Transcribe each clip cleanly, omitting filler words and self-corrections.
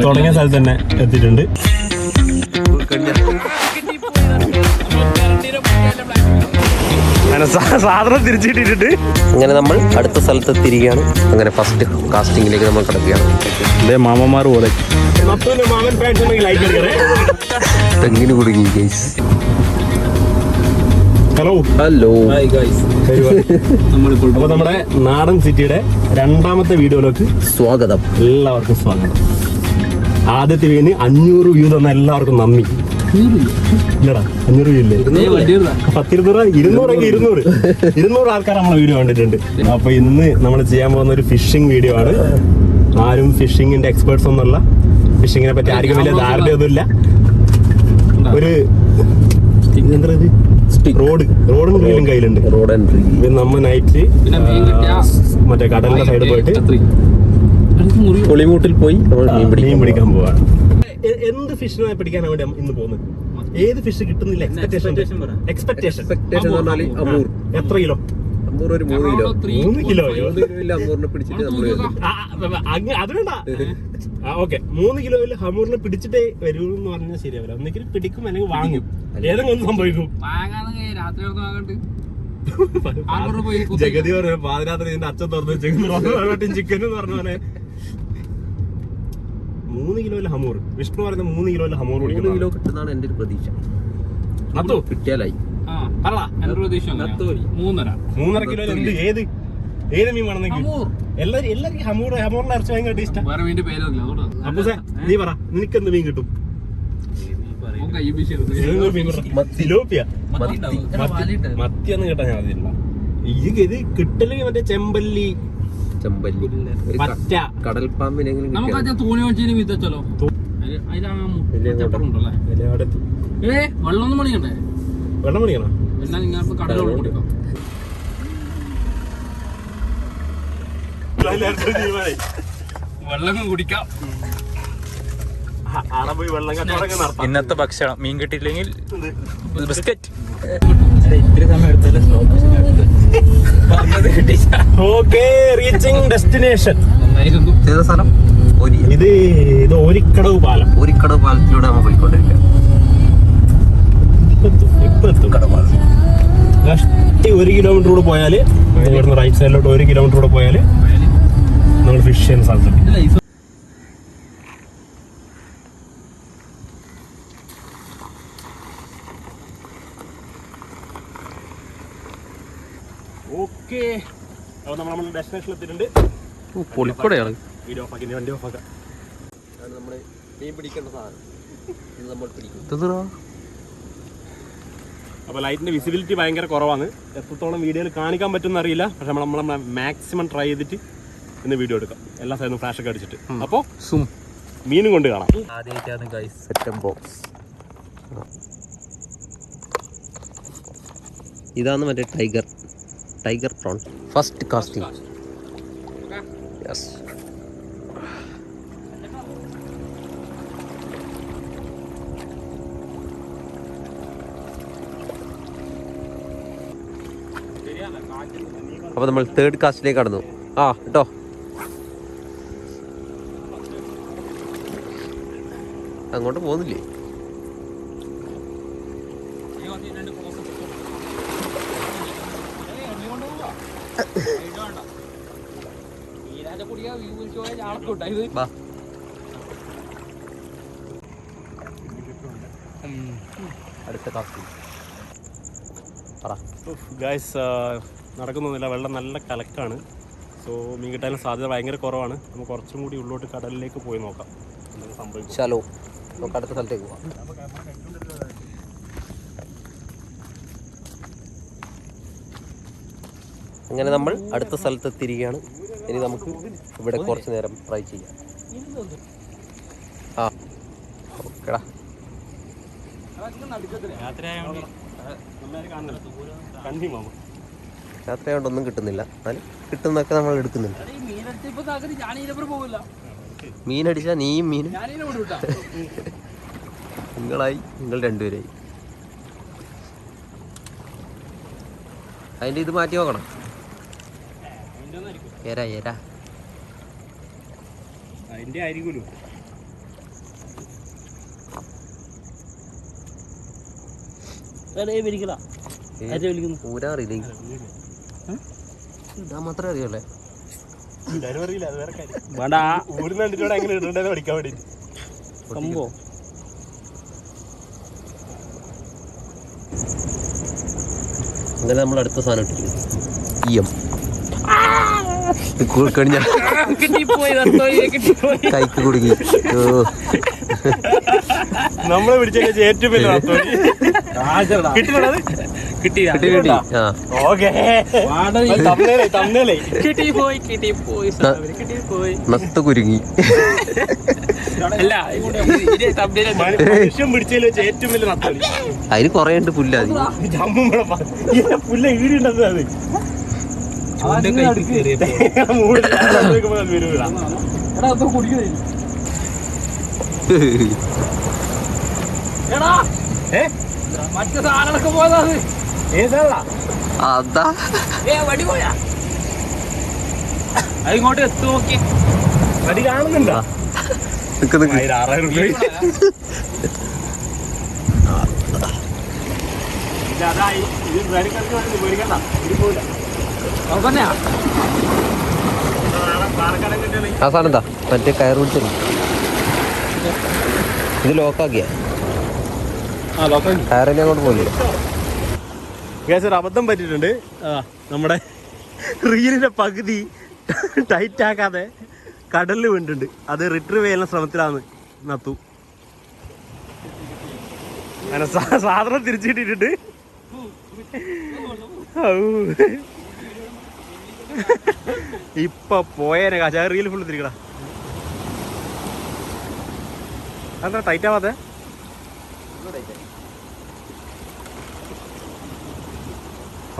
തുടങ്ങിയ സ്ഥലത്ത് തന്നെ എത്തിയിട്ടുണ്ട്. സാധനം തിരിച്ചിട്ടിട്ടുണ്ട്. അങ്ങനെ നമ്മൾ അടുത്ത സ്ഥലത്ത് എത്തിയിരിക്കുകയാണ്. അങ്ങനെ ഫസ്റ്റ് കാസ്റ്റിംഗിലേക്ക് നമ്മൾ കിടക്കുകയാണ്. ഇതേ മാമന്മാർ പോലെ തെങ്ങിന് കുടുങ്ങി ഗൈസ്. ഹലോ ഹലോ അപ്പൊ നമ്മുടെ നാടൻ സിറ്റിയുടെ രണ്ടാമത്തെ വീഡിയോയിലേക്ക് സ്വാഗതം. എല്ലാവർക്കും സ്വാഗതം. ആദ്യത്തെ വീന് 500 വ്യൂ തന്ന എല്ലാവർക്കും നന്ദി. ഇല്ലടാ 500 വ്യൂ ഇല്ലേ? 200 ആൾക്കാർ നമ്മളെ വീഡിയോ കണ്ടിട്ടുണ്ട്. അപ്പൊ ഇന്ന് നമ്മൾ ചെയ്യാൻ പോകുന്ന ഒരു ഫിഷിംഗ് വീഡിയോ ആണ്. ആരും ഫിഷിങ്ങിന്റെ എക്സ്പേർട്സ് ഒന്നുമല്ല. ഫിഷിങ്ങിനെ പറ്റി ആർക്കും വലിയ ധാരണയൊന്നുമില്ല. ഒരു റോഡും റീലും കയ്യിലുണ്ട്. നമ്മ നൈറ്റ് മറ്റേ കടലിന്റെ സൈഡിൽ പോയിട്ട് പുളിമൂട്ടിൽ പോയി മീൻ പിടിക്കാൻ പോവാണ്. എന്ത് ഫിഷിനെ പിടിക്കാനാണ് വേണ്ടി ഇന്ന് പോകുന്നത്? ഏത് ഫിഷ് കിട്ടുന്നില്ല? എക്സ്പെക്ടേഷൻ എത്ര കിലോ? 3 കിലോയോ? അതിനുണ്ടാ ഓക്കെ. 3 കിലോയിൽ ഹമൂറിനെ പിടിച്ചിട്ടേ വരൂ എന്ന് പറഞ്ഞാൽ ശരിയാവില്ല. ഒന്നെങ്കിൽ പിടിക്കും അല്ലെങ്കിൽ വാങ്ങും. ഏതെങ്കിലും ഒന്നും സംഭവിക്കും. ജഗതി പറഞ്ഞു പാതിരാത്രി ഇതിന്റെ അച്ഛൻ തുറന്നു വെച്ചേക്കും ചിക്കൻ എന്ന് പറഞ്ഞ പോലെ. 3 കിലോയിൽ ഹമൂർ. വിഷ്ണു പറയുന്ന 3 കിലോയിൽ ഹമൂർ 3 കിലോ കിട്ടുന്നതാണ് എന്റെ ഒരു പ്രതീക്ഷ. കിട്ടിയാലായി 3.5 കിലോയിൽ എന്ത് ഏത് മീൻ വേണമെന്നെങ്കിൽ എല്ലാവർക്കും ഹമൂറിന്റെ ഇറച്ചി ഭയങ്കര ടേസ്റ്റാ. അപ്പൊ നീ പറ, നിനക്കെന്ത് മീൻ കിട്ടും? മത്തിയൊന്നും കിട്ടാൻ സാധ്യതയില്ല. ഇത് കിട്ടലെങ്കിൽ മറ്റേ ചെമ്പല്ലി പറ്റ കടൽപ്പാമ്പിനെങ്കിലും വെള്ളം മണിക്കണോ? വെള്ളം കുടിക്കാം. ഇന്നത്തെ ഭക്ഷണം മീൻ കിട്ടിയില്ലെങ്കിൽ ബിസ്ക്കറ്റ്. Okay, reaching destination. സ്ഥലം ഇത് ഒരിക്കടവ് പാലം. ഒരിക്കടവ് പാലത്തിലൂടെ നമ്മൾ പോയിക്കൊണ്ടിരിക്കുക. കഷ്ടി 1 കിലോമീറ്റർ കൂടെ പോയാല് ഇവിടുന്ന് റൈറ്റ് സൈഡിലോട്ട് 1 കിലോമീറ്റർ കൂടെ പോയാല് നമ്മൾ ഫിഷ് ചെയ്യുന്ന സ്ഥലത്തുണ്ട്. ഓക്കെ, അപ്പോൾ നമ്മൾ ഡെസ്റ്റിനേഷനിൽ എത്തിയിട്ടുണ്ട്. പൊളിക്കൂടെയാണ് വീഡിയോ ഓഫ് ആക്കി, വണ്ടി ഓഫ് ആക്കാം. നമ്മൾ മീൻ പിടിക്കേണ്ട സാധനം ഇത് നമ്മൾ പിടിക്കും. അപ്പോൾ ലൈറ്റിന്റെ വിസിബിലിറ്റി ഭയങ്കര കുറവാണ്. എത്രത്തോളം വീഡിയോയിൽ കാണിക്കാൻ പറ്റുമെന്ന് അറിയില്ല. പക്ഷെ നമ്മൾ മാക്സിമം ട്രൈ ചെയ്തിട്ട് ഇന്ന് വീഡിയോ എടുക്കാം. എല്ലാ സൈഡും ഫ്ലാഷ് ഒക്കെ അടിച്ചിട്ട്. അപ്പോൾ മീനും കൊണ്ട് കാണാം. ആദ്യമായിട്ടാണ് ഗൈസ് സെറ്റപ്പ് ബോക്സ്. ഇതാണ് മറ്റേ tiger prawn. First casting. Yes. അപ്പോൾ നമ്മൾ 3rd കാസ്റ്റിലേക്ക് കടന്നു. കേട്ടോ, അങ്ങോട്ട് പോകുന്നില്ലേ? അടുത്ത കാസ്റ്റിംഗ് പറ. ഗൈസ്, നടക്കുന്നൊന്നുമില്ല. വെള്ളം നല്ല കലക്കാണ്. സോ മീൻ കിട്ടാനും സാധ്യത ഭയങ്കര കുറവാണ്. നമുക്ക് കുറച്ചും കൂടി ഉള്ളോട്ട് കടലിലേക്ക് പോയി നോക്കാം എന്തൊക്കെ സംഭവിക്കും. ചലോ, നമുക്ക് അടുത്ത സ്ഥലത്തേക്ക് പോവാം. അങ്ങനെ നമ്മൾ അടുത്ത സ്ഥലത്ത് എത്തിയിരിക്കുകയാണ്. ഇനി നമുക്ക് ഇവിടെ കുറച്ച് നേരം ട്രൈ ചെയ്യാം. ഓക്കെടാ. രാത്രിയായോണ്ടൊന്നും കിട്ടുന്നില്ല. എന്നാലും കിട്ടുന്നൊക്കെ നമ്മൾ എടുക്കുന്നുണ്ട്. മീനടിച്ചാൽ നീയും മീനും നിങ്ങൾ രണ്ടുപേരായി. അതിൻ്റെ ഇത് മാറ്റി നോക്കണം. അതിന്റെ ആയിരിക്കുമല്ലോ. ഊരാറിയില്ലേ ഇതാ മാത്രമേ അറിയല്ലേ ഊരിന് കണ്ടിട്ടോടെ എങ്ങനെ ഇടേണ്ടത് പഠിക്കാൻ വേണ്ടി സംഭവം അങ്ങനെ നമ്മൾ അടുത്ത സാധനം ഇട്ടിരിക്കുന്നു ഈയം കഴിഞ്ഞ കൈക്ക് കുടുങ്ങി നമ്മളെ പിടിച്ച ഏറ്റവും നത്ത് കുരുങ്ങി മനുഷ്യൻ പിടിച്ചതിൽ വെച്ച് ഏറ്റവും വലിയ നത്തോലി. അതിന് കൊറേ ഉണ്ട് പുല്ല പുല്ല ഈടുണ്ടത് അത് മറ്റേ സാധനങ്ങളൊക്കെ പോയതാ ഏതാ അതാ വടി പോയാ അതിങ്ങോട്ട് എത്തു നോക്കി വടി കാണുന്നുണ്ടോ? 6000 രൂപ ആ സാധനം എന്താ മറ്റേ കയർ പിടിച്ചത് ഇത് ലോക്കാക്കിയ കയറിനെ അങ്ങോട്ട് പോയില്ല. ഒരു അബദ്ധം പറ്റിയിട്ടുണ്ട്. നമ്മുടെ റീലിന്റെ പകുതി ടൈറ്റ് ആക്കാതെ കടലിൽ വീണിട്ടുണ്ട്. അത് റിട്രീവ് ചെയ്യുന്ന ശ്രമത്തിലാണ് നത്തു. അങ്ങനെ സാധനം തിരിച്ചിട്ടിട്ടുണ്ട്. ഇപ്പൊ പോയേനെ കാശ റീൽ ഫുള്ള് തിരിക്കടാ. അതെന്താ ടൈറ്റ് ആവാതെ?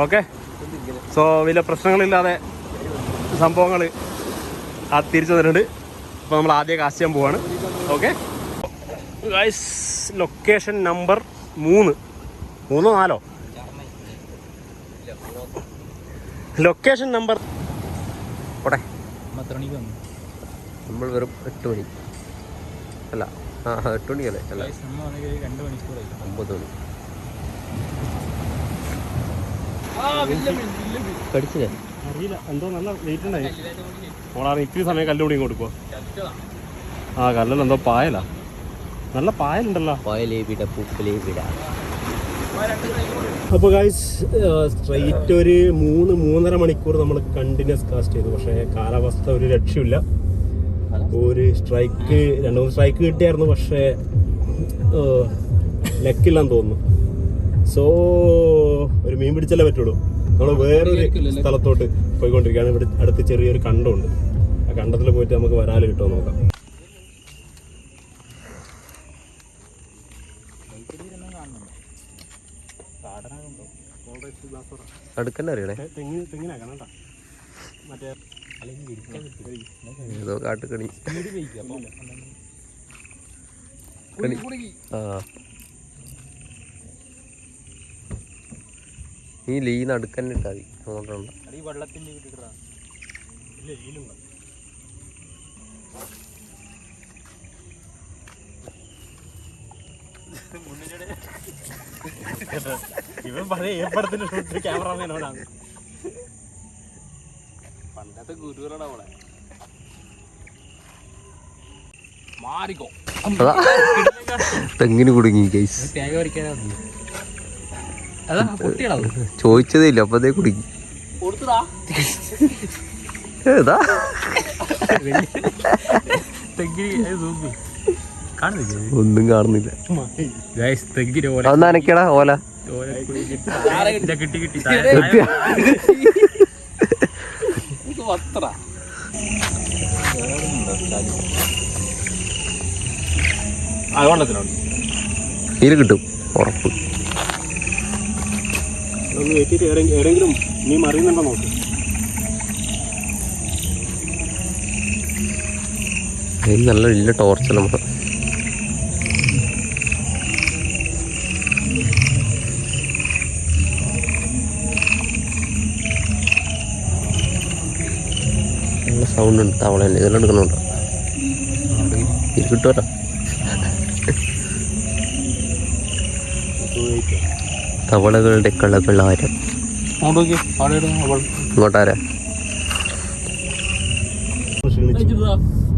ഓക്കെ, സോ വലിയ പ്രശ്നങ്ങളില്ലാതെ സംഭവങ്ങൾ തിരിച്ചു തന്നിട്ടുണ്ട്. അപ്പോൾ നമ്മൾ ആദ്യം കാശ് ചെയ്യാൻ പോവാണ്. Okay guys, location number 3 4 location number പോട്ടെ. നമ്മൾ വെറും 8 മണി അല്ല 8 മണിക്കല്ലേ അല്ല 9 മണി കടിച്ചില്ലേ അറിയില്ല, എന്തോ നല്ല വെയിറ്റ് ഉണ്ടായി. ഓളാണ് ഇത്തിരി സമയം കല്ലുകൂടി കൊടുക്കുക. ആ കല്ലല്ല എന്തോ പായലാ, നല്ല പായലുണ്ടല്ലോ. അപ്പോൾ ഗൈസ് സ്ട്രൈറ്റ് ഒരു 3-3.5 മണിക്കൂർ നമ്മൾ കണ്ടിന്യൂസ് കാസ്റ്റ് ചെയ്തു. പക്ഷേ കാലാവസ്ഥ ഒരു രക്ഷയില്ല. ഒരു സ്ട്രൈക്ക് 2-3 സ്ട്രൈക്ക് കിട്ടിയായിരുന്നു, പക്ഷേ ലെക്കില്ലാന്ന് തോന്നുന്നു. സോ ഒരു മീൻ പിടിച്ചല്ലേ പറ്റുള്ളൂ. നമ്മൾ വേറൊരു സ്ഥലത്തോട്ട് പോയിക്കൊണ്ടിരിക്കുകയാണ്. ഇവിടെ അടുത്ത് ചെറിയൊരു കണ്ടമുണ്ട്. ആ കണ്ടത്തിൽ പോയിട്ട് നമുക്ക് വരാൽ കിട്ടുമോ നോക്കാം. അടുക്കന്നെ അറിയണേ ഏതോ കാട്ടുകണി. ആ നീ ലീന്ന് അടുക്കന്നെ ഇട്ടാ മതി. അങ്ങോട്ടുണ്ട് ഇവൻ പഴയ ഏപ്പടത്തിന്റെ ഷൂട്ട് ക്യാമറമാനോടാണ്. പണ്ടത്തെ ഗുരുവാണ് അവളെ മാറിക്കോ. തെങ്ങിന് കുടുങ്ങി ഗൈസ്. തേങ്ങ പറിക്കാനാ ചോദിച്ചതേ ഇല്ല, അപ്പതേ കുടുങ്ങി. ഏതാ ഒന്നും കാണുന്നില്ല. അതൊന്ന് അനക്കടാ ഓല. നീര് കിട്ടും ഉറപ്പ്. എവിടെയെങ്കിലും നീ മറിയുന്നുണ്ടോ നോക്ക്. നല്ല വലിയ ടോർച്ച് നമ്മൾ നല്ല സൗണ്ട് ഉണ്ട്. തവള തന്നെ ഇതെല്ലാം എടുക്കണുണ്ടോ? ഇത് കിട്ടുമല്ലോ. തവളകളുടെ കളകളാരം. ഇങ്ങോട്ടാരാ?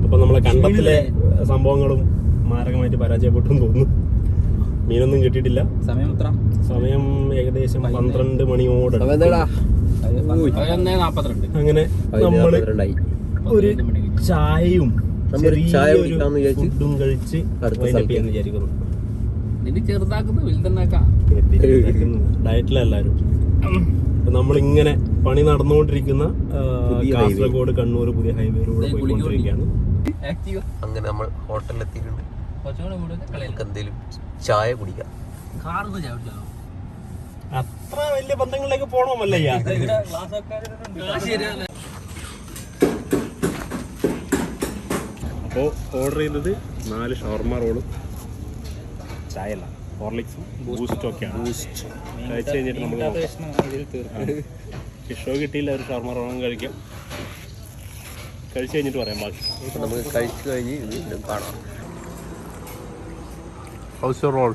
അപ്പൊ നമ്മളെ കണ്ടത്തിലെ സംഭവങ്ങളും മാരകമായിട്ട് പരാജയപ്പെട്ടു തോന്നുന്നു. മീനൊന്നും കിട്ടിയിട്ടില്ല. സമയം ഏകദേശം 12 മണിയോട്. അങ്ങനെ നമ്മള് ഒരു ചായയും ഫുഡും കഴിച്ച് വിചാരിക്കുന്നു. ഡയറ്റിലെല്ലാരും നമ്മളിങ്ങനെ പണി നടന്നുകൊണ്ടിരിക്കുന്ന കാസർഗോഡ് കണ്ണൂർ പുതിയ ഹൈവേയിലൂടെ പോയിക്കൊണ്ടിരിക്കുകയാണ്. അങ്ങനെ നമ്മൾ ഹോട്ടലിലെത്തിയിട്ടുണ്ട്. നമുക്ക് എന്തേലും ചായ കുടിക്കാം. അത്ര വലിയ ബന്ധങ്ങളിലേക്ക് പോണമല്ലയ്യ. അപ്പോൾ ഓർഡർ ചെയ്തത് 4 ഷവർമ റോളും ചായല്ല ഹോർലിക്സും ബൂസ്റ്റും ഒക്കെയാണ്. കഴിച്ച് കഴിഞ്ഞിട്ട് നമുക്ക് ഫിഷോ കിട്ടിയില്ല, ഒരു ഷവർമ റോളും കഴിക്കാം. കഴിച്ച് കഴിഞ്ഞിട്ട് പറയാം ബാക്കി. നമുക്ക് കഴിച്ചു കഴിഞ്ഞ് വീണ്ടും കാണാം. ഹൗസ് റോൾ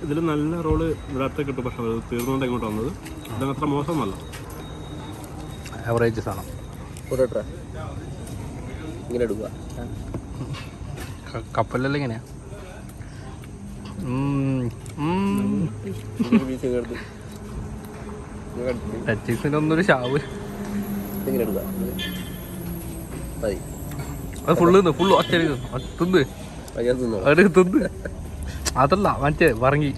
ഇതിൽ നല്ല റോള് ഇവിടെ അടുത്ത് കിട്ടും, പക്ഷെ അത് തീർന്നുകൊണ്ട് ഇങ്ങോട്ട് വന്നത്. ഇതത്ര മോശമല്ല, ആവറേജ് സാധനം. ഇങ്ങനെ എടുക്കുക. കപ്പലെല്ലാം ഇങ്ങനെയാ. ഒന്നൊരു ഷാവ് ഇങ്ങനെ എടുക്കുക. മതി. അത് ഫുള്ള് ഒറ്റ തിന്ന് അവിടെ തിന്ന്. അതല്ല മറ്റേ പറങ്ങി.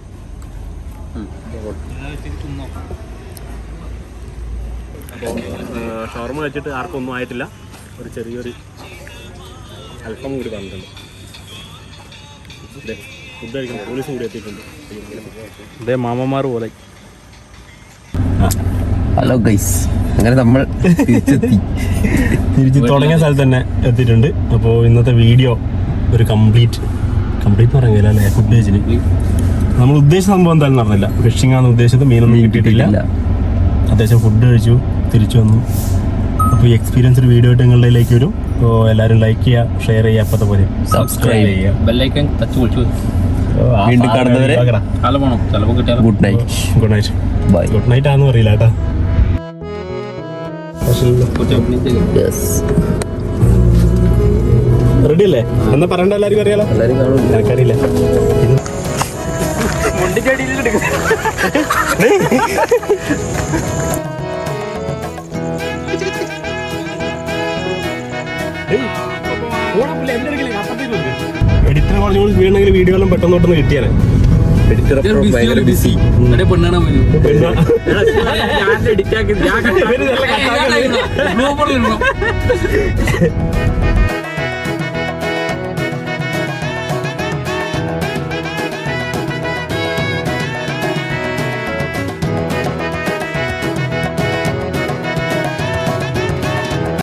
ഷവർമ കഴിച്ചിട്ട് ആർക്കും ഒന്നും ആയിട്ടില്ല. ഒരു ചെറിയൊരു അല്പം കൂടി പറഞ്ഞിട്ടുണ്ട്. ഫുഡ് കഴിക്കണം. പോലീസും കൂടി എത്തിയിട്ടുണ്ട്. ഇതേ മാമന്മാർ പോലെ. ഹലോ ഗൈസ്, അങ്ങനെ നമ്മൾ തിരിച്ച് തുടങ്ങിയ സ്ഥലത്ത് തന്നെ എത്തിയിട്ടുണ്ട്. അപ്പോൾ ഇന്നത്തെ വീഡിയോ ഒരു കംപ്ലീറ്റ് പറഞ്ഞില്ല അല്ലേ? ഫുഡ് കഴിച്ചിട്ട് നമ്മൾ ഉദ്ദേശിച്ച സംഭവം എന്തായാലും നടന്നില്ല. ഫിഷിംഗ് ആണ് ഉദ്ദേശിച്ചത്, മീനൊന്നും കിട്ടിയിട്ടില്ല. അത്യാവശ്യം ഫുഡ് കഴിച്ചു, തിരിച്ചു വന്നു. അപ്പോൾ ഈ എക്സ്പീരിയൻസ് ഒരു വീഡിയോ ആയിട്ട് നിങ്ങളിലേക്ക് വരും. അപ്പോൾ എല്ലാവരും ലൈക്ക് ചെയ്യുക, ഷെയർ ചെയ്യുക, അപ്പത്തെ പോലെ സബ്സ്ക്രൈബ് ചെയ്യുക. ബെല്ലൈക്കൻ ടച്ച് വിളിച്ചു. വീണ്ടും കാണുന്നവരെ good night. Good night. Bye. Good night ആണെന്ന് അറിയില്ല കേട്ടോ. റെഡി അല്ലേ? എന്നാ പറയണ്ട, എല്ലാവർക്കും അറിയാലോ. എല്ലാവരും കാണും. എനിക്കറിയില്ല. എഡിറ്റർ കുറച്ചും കൂടി വീണെങ്കിൽ വീഡിയോ എല്ലാം പെട്ടെന്ന് കിട്ടിയാണ്. ഭയങ്കര ബിസി. പെണ്ണ